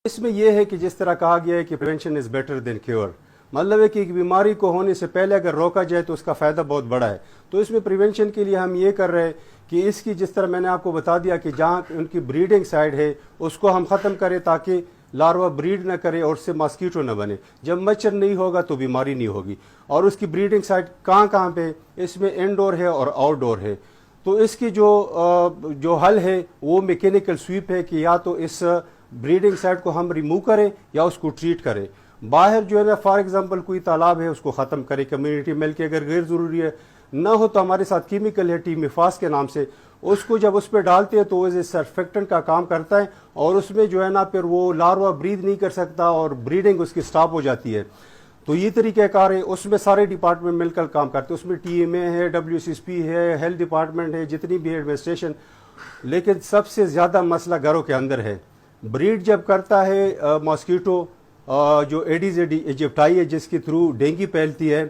اس میں یہ ہے کہ جس طرح کہا گیا ہے کہ prevention is better than cure, مطلب ہے کہ ایک بیماری کو ہونے سے پہلے اگر روکا جائے تو اس کا فائدہ بہت بڑا ہے. تو اس میں پریونشن کے لیے ہم یہ کر رہے ہیں کہ اس کی جس طرح میں نے آپ کو بتا دیا کہ جہاں ان کی بریڈنگ سائڈ ہے اس کو ہم ختم کریں تاکہ لاروا بریڈ نہ کرے اور اس سے ماسکیٹو نہ بنے. جب مچھر نہیں ہوگا تو بیماری نہیں ہوگی. اور اس کی بریڈنگ سائٹ کہاں کہاں پہ، اس میں انڈور ہے اور آؤٹ ڈور ہے. تو اس کی جو حل ہے وہ میکینیکل سویپ ہے کہ یا تو اس بریڈنگ سائٹ کو ہم ریموو کریں یا اس کو ٹریٹ کریں. باہر جو ہے نا فار ایگزامپل کوئی تالاب ہے اس کو ختم کرے کمیونٹی مل کے، اگر غیر ضروری ہے نہ ہو تو ہمارے ساتھ کیمیکل ہے ٹیمیفاس کے نام سے، اس کو جب اس پہ ڈالتے ہیں تو وہ سرفیکٹنٹ کا کام کرتا ہے اور اس میں جو ہے نا پھر وہ لاروا بریڈ نہیں کر سکتا اور بریڈنگ اس کی سٹاپ ہو جاتی ہے. تو یہ طریقہ کار ہے. اس میں سارے ڈپارٹمنٹ مل کر کام کرتے ہیں، اس میں ٹی ایم اے ہے، WCSP ہے، ہیلتھ ڈپارٹمنٹ ہے، جتنی بھی ایڈمنسٹریشن. لیکن سب سے زیادہ مسئلہ گھروں کے اندر ہے. بریڈ جب کرتا ہے ماسکیٹو جو ایڈیز ایجپٹائی ہے جس کے تھرو ڈینگی پھیلتی ہے،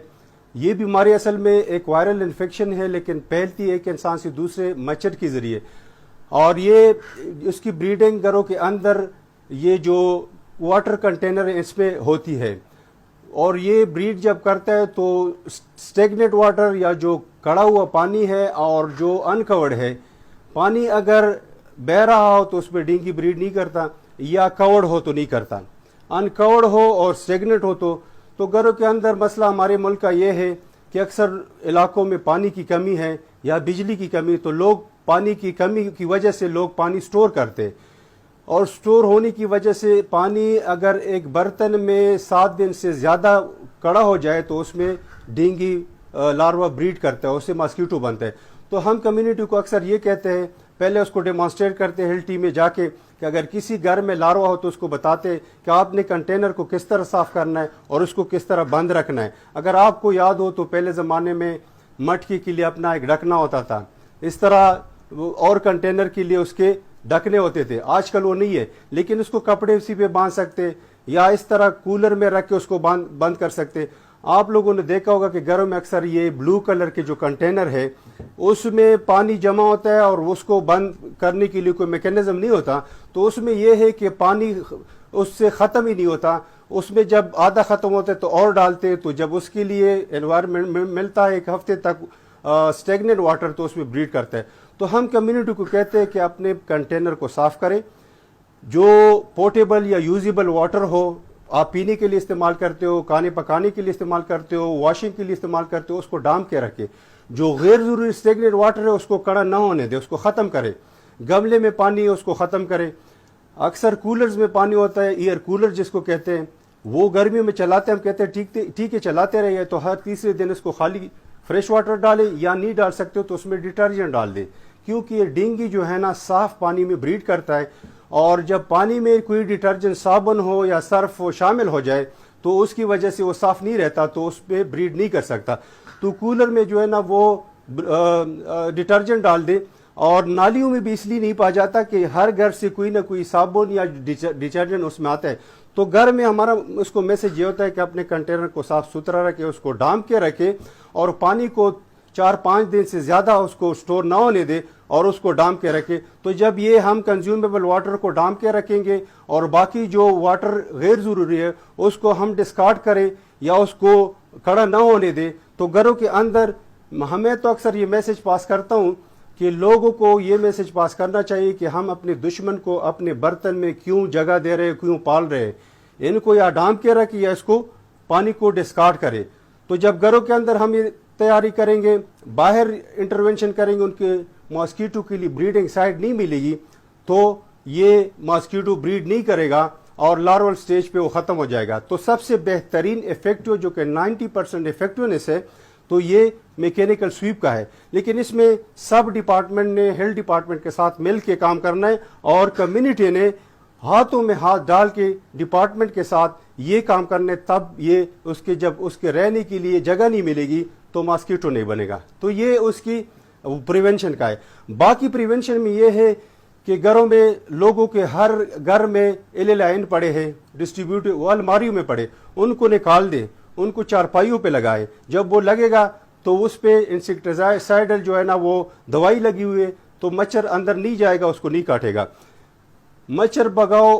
یہ بیماری اصل میں ایک وائرل انفیکشن ہے لیکن پھیلتی ہے ایک انسان سے دوسرے مچھر کے ذریعے. اور یہ اس کی بریڈنگ گھروں کے اندر یہ جو واٹر کنٹینر اس میں ہوتی ہے اور یہ بریڈ جب کرتا ہے تو سٹیگنٹ واٹر یا جو کڑا ہوا پانی ہے اور جو انکورڈ ہے پانی اگر بہ رہا ہو تو اس میں ڈینگی بریڈ نہیں کرتا، یا کورڈ ہو تو نہیں کرتا. انکورڈ ہو اور سٹیگنٹ ہو تو گھروں کے اندر مسئلہ ہمارے ملک کا یہ ہے کہ اکثر علاقوں میں پانی کی کمی ہے یا بجلی کی کمی، تو لوگ پانی کی کمی کی وجہ سے لوگ پانی سٹور کرتے، اور سٹور ہونے کی وجہ سے پانی اگر ایک برتن میں 7 دن سے زیادہ کڑا ہو جائے تو اس میں ڈینگی لاروا بریڈ کرتا ہے، اس سے ماسکیٹو بنتا ہے. تو ہم کمیونٹی کو اکثر یہ کہتے ہیں، پہلے اس کو ڈیمانسٹریٹ کرتے ہیں ہلٹی میں جا کے کہ اگر کسی گھر میں لاروا ہو تو اس کو بتاتے کہ آپ نے کنٹینر کو کس طرح صاف کرنا ہے اور اس کو کس طرح بند رکھنا ہے. اگر آپ کو یاد ہو تو پہلے زمانے میں مٹکی کے لیے اپنا ایک ڈھکنا ہوتا تھا، اس طرح اور کنٹینر کے لیے اس کے ڈھکنے ہوتے تھے. آج کل وہ نہیں ہے لیکن اس کو کپڑے اسی پہ باندھ سکتے یا اس طرح کولر میں رکھ کے اس کو بند کر سکتے. آپ لوگوں نے دیکھا ہوگا کہ گھروں میں اکثر یہ بلو کلر کے جو کنٹینر ہے اس میں پانی جمع ہوتا ہے اور اس کو بند کرنے کے لیے کوئی میکینزم نہیں ہوتا. تو اس میں یہ ہے کہ پانی اس سے ختم ہی نہیں ہوتا، اس میں جب آدھا ختم ہوتا ہے تو اور ڈالتے، تو جب اس کے لیے انوائرمنٹ ملتا ہے ایک ہفتے تک سٹیگنٹ واٹر تو اس میں بریڈ کرتا ہے. تو ہم کمیونٹی کو کہتے ہیں کہ اپنے کنٹینر کو صاف کریں، جو پورٹیبل یا یوزیبل واٹر ہو، آپ پینے کے لیے استعمال کرتے ہو، کھانے پکانے کے لیے استعمال کرتے ہو، واشنگ کے لیے استعمال کرتے ہو، اس کو ڈام کے رکھے. جو غیر ضروری سٹیگنٹ واٹر ہے اس کو کڑا نہ ہونے دے، اس کو ختم کرے. گملے میں پانی ہے اس کو ختم کرے. اکثر کولرز میں پانی ہوتا ہے، ایئر کولر جس کو کہتے ہیں، وہ گرمی میں چلاتے ہیں. ہم کہتے ہیں ٹھیک ہے چلاتے رہیے، تو ہر تیسرے دن اس کو خالی فریش واٹر ڈالے، یا نہیں ڈال سکتے ہو تو اس میں ڈٹرجنٹ ڈال دے، کیونکہ یہ ڈینگی جو ہے نا صاف پانی میں بریڈ کرتا ہے. اور جب پانی میں کوئی ڈٹرجنٹ صابن ہو یا سرف ہو شامل ہو جائے تو اس کی وجہ سے وہ صاف نہیں رہتا، تو اس پہ بریڈ نہیں کر سکتا. تو کولر میں جو ہے نا وہ ڈٹرجنٹ ڈال دے. اور نالیوں میں بھی اس لیے نہیں پا جاتا کہ ہر گھر سے کوئی نہ کوئی صابن یا ڈٹرجنٹ اس میں آتا ہے. تو گھر میں ہمارا اس کو میسج یہ ہوتا ہے کہ اپنے کنٹینر کو صاف ستھرا رکھے، اس کو ڈام کے رکھے اور پانی کو 4-5 دن سے زیادہ اس کو سٹور نہ ہونے دے اور اس کو ڈام کے رکھے. تو جب یہ ہم کنزیومیبل واٹر کو ڈام کے رکھیں گے اور باقی جو واٹر غیر ضروری ہے اس کو ہم ڈسکارڈ کریں یا اس کو کھڑا نہ ہونے دیں، تو گھروں کے اندر ہمیں تو اکثر یہ میسج پاس کرتا ہوں کہ لوگوں کو یہ میسج پاس کرنا چاہیے کہ ہم اپنے دشمن کو اپنے برتن میں کیوں جگہ دے رہے، کیوں پال رہے. ان کو یا ڈام کے رکھے یا اس کو پانی کو ڈسکارڈ کرے. تو جب گھروں کے اندر ہم یہ تیاری کریں گے، باہر انٹرونشن کریں گے، ان کے ماسکیٹو کے لیے بریڈنگ سائٹ نہیں ملے گی تو یہ ماسکیٹو بریڈ نہیں کرے گا اور لارول سٹیج پہ وہ ختم ہو جائے گا. تو سب سے بہترین ایفیکٹو جو کہ 90% ایفیکٹونیس ہے تو یہ میکینیکل سویپ کا ہے. لیکن اس میں سب ڈپارٹمنٹ نے ہیلتھ ڈپارٹمنٹ کے ساتھ مل کے کام کرنا ہے اور کمیونٹی نے ہاتھوں میں ہاتھ ڈال کے ڈپارٹمنٹ کے ساتھ یہ کام کرنے، تب یہ اس کے جب اس کے رہنے کے لیے جگہ نہیں ملے گی تو ماسکیٹو نہیں بنے گا. تو یہ اس کی پریونشن کا ہے. باقی پریونشن میں یہ ہے کہ گھروں میں لوگوں کے ہر گھر میں LLIN پڑے ہیں، ڈسٹریبیوٹر وہ الماریوں میں پڑے، ان کو نکال دیں، ان کو چارپائیوں پہ لگائے. جب وہ لگے گا تو اس پہ انسیکٹیسائڈل جو ہے نا وہ دوائی لگی ہوئی ہے تو مچھر اندر نہیں جائے گا، اس کو نہیں کاٹے گا. مچھر بھگاؤ